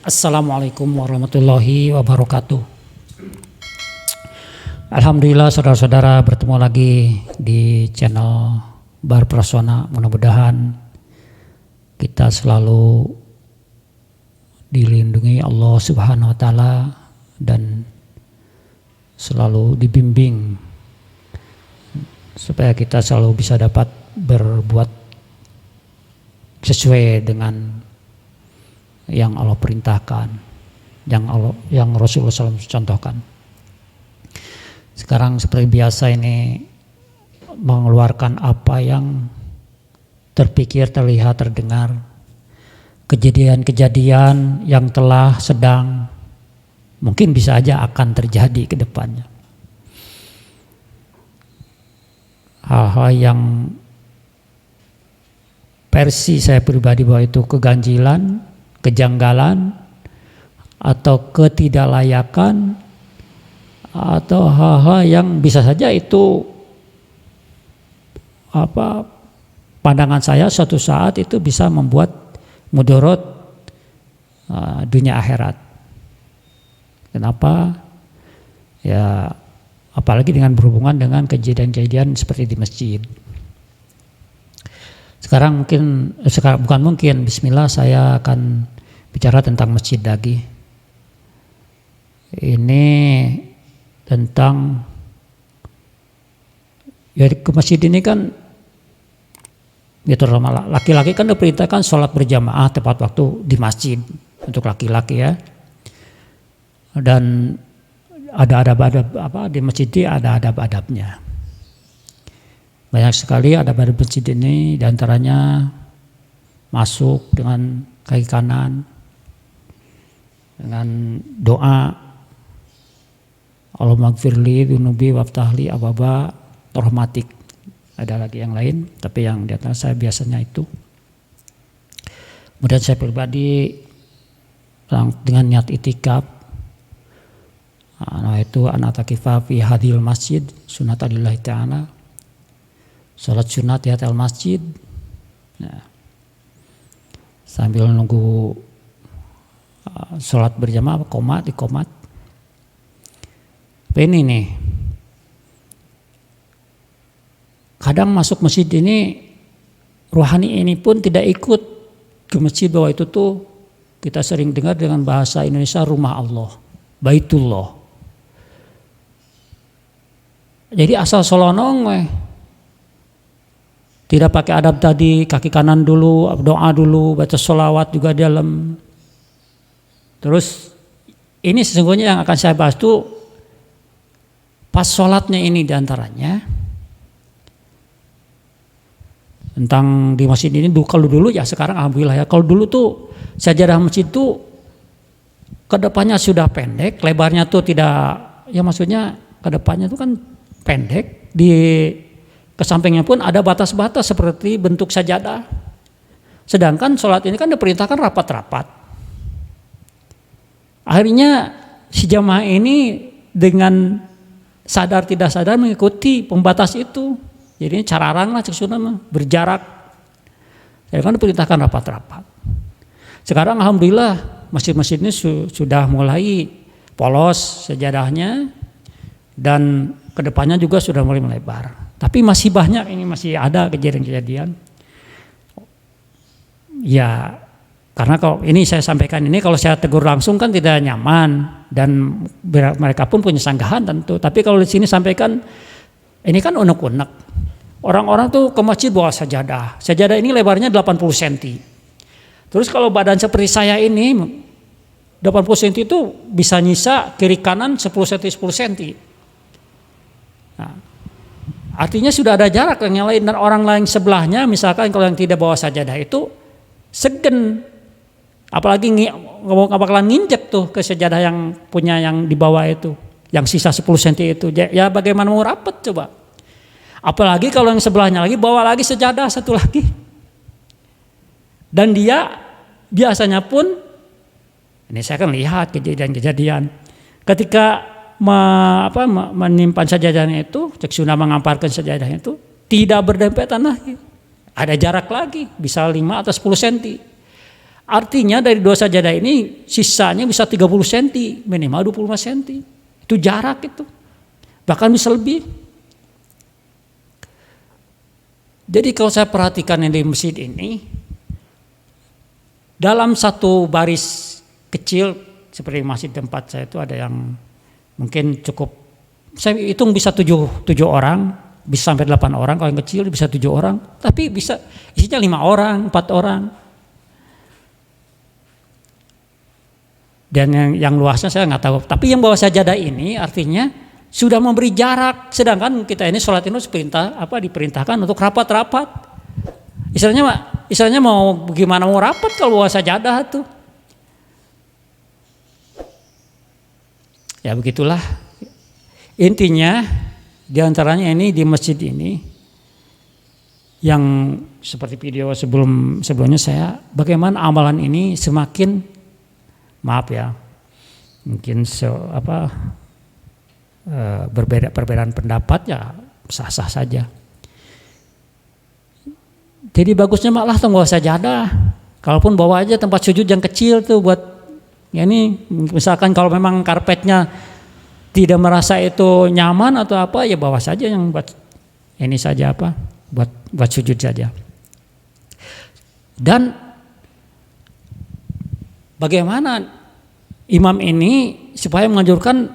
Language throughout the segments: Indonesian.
Assalamualaikum warahmatullahi wabarakatuh. Alhamdulillah saudara-saudara bertemu lagi di channel Bar Prasona. Mudah-mudahan kita selalu dilindungi Allah Subhanahu wa taala dan selalu dibimbing supaya kita selalu bisa dapat berbuat sesuai dengan yang Allah perintahkan, yang Rasulullah SAW contohkan. Sekarang seperti biasa ini mengeluarkan apa yang terpikir, terlihat, terdengar, kejadian-kejadian yang telah, sedang, mungkin bisa aja akan terjadi ke depannya. Hal-hal yang versi saya pribadi bahwa itu keganjilan, kejanggalan atau ketidaklayakan atau hal-hal yang bisa saja itu pandangan saya suatu saat itu bisa membuat mudarat dunia akhirat. Kenapa? Ya apalagi dengan berhubungan dengan kejadian-kejadian seperti di masjid. Sekarang bukan mungkin, bismillah saya akan bicara tentang masjid lagi. Ini tentang ya ke masjid ini kan ya terutama laki-laki kan diperintahkan sholat berjamaah tepat waktu di masjid untuk laki-laki ya. Dan ada adab-adab di masjid ini ada adab-adabnya. Banyak sekali ada pada masjid ini, diantaranya masuk dengan kaki kanan, dengan doa Allahumma gfirli dunubi waftahli ababa rahmatik. Ada lagi yang lain, tapi yang di atas saya biasanya itu. Kemudian saya pribadi dengan niat itikaf, itu anatakifa fi hadil masjid sunatalillahi ta'ala, sholat sunat di atas masjid, nah, sambil nunggu sholat berjamaah di komat. Ini nih, kadang masuk masjid ini rohani ini pun tidak ikut ke masjid, bahwa itu tuh kita sering dengar dengan bahasa Indonesia rumah Allah, Baitullah. Jadi asal solonong tidak pakai adab tadi, kaki kanan dulu, doa dulu, baca sholawat juga dalam. Terus ini sesungguhnya yang akan saya bahas tuh pas sholatnya ini diantaranya. Tentang di masjid ini kalau dulu ya, sekarang alhamdulillah ya. Kalau dulu tuh sajadah masjid tuh kedepannya sudah pendek, lebarnya tuh tidak, ya maksudnya kedepannya tuh kan pendek, di kesampingnya pun ada batas-batas seperti bentuk sajadah. Sedangkan sholat ini kan diperintahkan rapat-rapat. Akhirnya si jamaah ini dengan sadar tidak sadar mengikuti pembatas itu. Jadi cararang lah berjarak. Jadi kan diperintahkan rapat-rapat. Sekarang alhamdulillah masjid-masjid ini sudah mulai polos sajadahnya, dan kedepannya juga sudah mulai melebar. Tapi masih banyak, ini masih ada kejadian-kejadian. Ya, karena kalau ini saya sampaikan ini, kalau saya tegur langsung kan tidak nyaman, dan mereka pun punya sanggahan tentu. Tapi kalau di sini sampaikan, ini kan unek-unek. Orang-orang tuh ke masjid bawa sajadah. Sajadah ini lebarnya 80 cm. Terus kalau badan seperti saya ini 80 cm itu bisa nyisa kiri kanan 10 cm 10 cm. Nah, artinya sudah ada jarak yang lain, dan orang lain sebelahnya misalkan kalau yang tidak bawa sajadah itu segen, apalagi bakalan nginjek tuh ke sajadah yang punya yang di bawah itu, yang sisa 10 cm itu. Ya bagaimana mau rapet coba. Apalagi kalau yang sebelahnya lagi bawa lagi sajadah satu lagi. Dan dia biasanya pun, ini saya kan lihat kejadian-kejadian ketika menimpan sajadahnya itu, ceksuna mengamparkan sajadahnya itu tidak berdempetan lagi. Ada jarak lagi, bisa 5 atau 10 cm. Artinya dari 2 sajadah ini sisanya bisa 30 cm, minimal 25 cm. Itu jarak itu. Bahkan bisa lebih. Jadi kalau saya perhatikan di masjid ini, dalam satu baris kecil seperti masjid tempat saya itu ada yang mungkin cukup, saya hitung bisa 7 orang, bisa sampai 8 orang. Kalau yang kecil bisa 7 orang, tapi bisa isinya 5 orang, 4 orang. Dan yang luasnya saya nggak tahu. Tapi yang bawa sajadah ini artinya sudah memberi jarak. Sedangkan kita ini sholat ini diperintahkan untuk rapat-rapat. Istilahnya mau gimana mau rapat kalau bawa sajadah tuh. Ya begitulah. Intinya diantaranya ini di masjid ini yang seperti video sebelumnya saya, bagaimana amalan ini semakin, maaf ya, mungkin perbedaan pendapat ya sah-sah saja. Jadi bagusnya malah bawa sajadah. Kalaupun bawa aja tempat sujud yang kecil tuh buat ya ini, misalkan kalau memang karpetnya tidak merasa itu nyaman atau apa, ya bawa saja yang buat ini saja buat sujud saja. Dan bagaimana imam ini supaya menganjurkan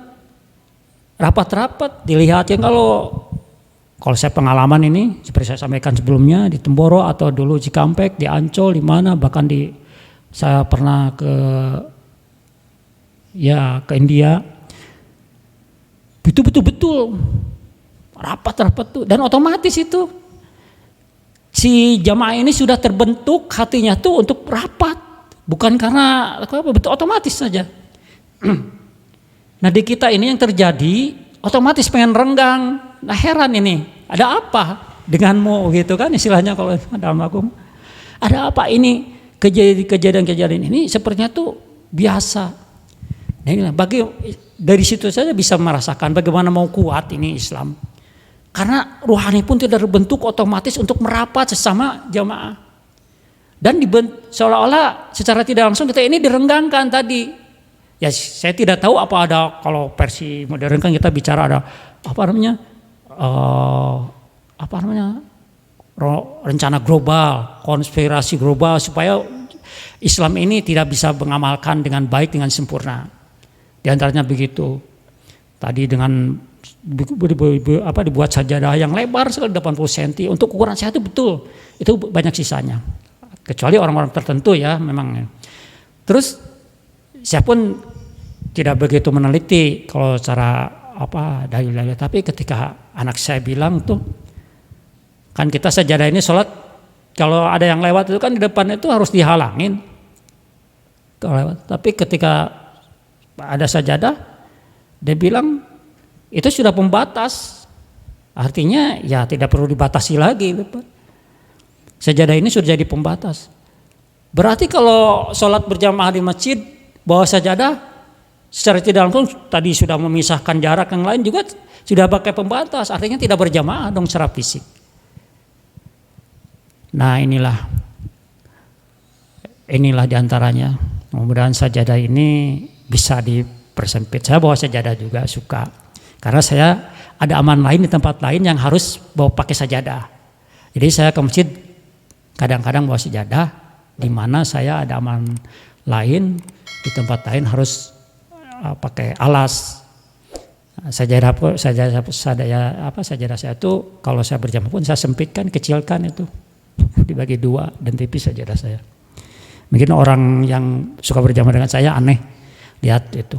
rapat-rapat, dilihat ya kalau saya pengalaman ini seperti saya sampaikan sebelumnya di Temboro atau dulu Cikampek, di Ancol, di mana bahkan saya pernah ke India, itu betul-betul rapat-rapat tuh, dan otomatis itu si jamaah ini sudah terbentuk hatinya tuh untuk rapat, bukan karena betul, otomatis saja. Nah di kita ini yang terjadi otomatis pengen renggang. Nah heran ini, ada apa denganmu gitu kan istilahnya kalau dalam hukum. Ada apa ini, kejadian-kejadian ini sepertinya tuh biasa. Nah ini dari situ saja bisa merasakan bagaimana mau kuat ini Islam. Karena ruhani pun tidak terbentuk otomatis untuk merapat sesama jamaah. Dan seolah-olah secara tidak langsung kita ini direnggangkan tadi. Ya saya tidak tahu apa ada, kalau versi modern kan kita bicara ada rencana global, konspirasi global supaya Islam ini tidak bisa mengamalkan dengan baik, dengan sempurna. Di antaranya begitu. Tadi dengan dibuat sajadah yang lebar sekali 80 cm untuk ukuran saya itu betul. Itu banyak sisanya. Kecuali orang-orang tertentu ya memang. Terus saya pun tidak begitu meneliti kalau cara dalil-dalil, tapi ketika anak saya bilang tuh, kan kita sajadah ini sholat kalau ada yang lewat itu kan di depan itu harus dihalangin kalau lewat. Tapi ketika ada sajadah, dia bilang itu sudah pembatas, artinya ya tidak perlu dibatasi lagi. Sajadah ini sudah jadi pembatas. Berarti kalau sholat berjamaah di masjid bawa sajadah, secara tidak langsung tadi sudah memisahkan jarak, yang lain juga sudah pakai pembatas, artinya tidak berjamaah dong secara fisik. Nah inilah diantaranya. Mudah-mudahan sajadah ini bisa dipersempit. Saya bawa sajadah juga suka, karena saya ada aman lain di tempat lain yang harus bawa pakai sajadah. Jadi saya ke masjid kadang-kadang bawa sajadah, di mana saya ada aman lain di tempat lain harus pakai alas. Sajadah saya itu kalau saya berjamaah pun saya sempitkan, kecilkan itu, dibagi 2 dan tipis sajadah saya. Mungkin orang yang suka berjamaah dengan saya aneh lihat itu.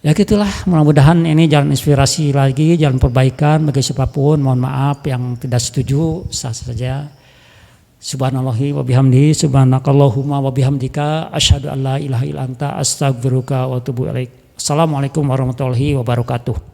Ya gitulah, mudah-mudahan ini jalan inspirasi lagi, jalan perbaikan bagi siapapun. Mohon maaf yang tidak setuju, sah saja. Subhanallahi wa bihamdihi, subhanakallahumma wa bihamdika, asyhadu an la ilaha illa anta, astaghfiruka wa atubu ilaik. Assalamualaikum warahmatullahi wabarakatuh.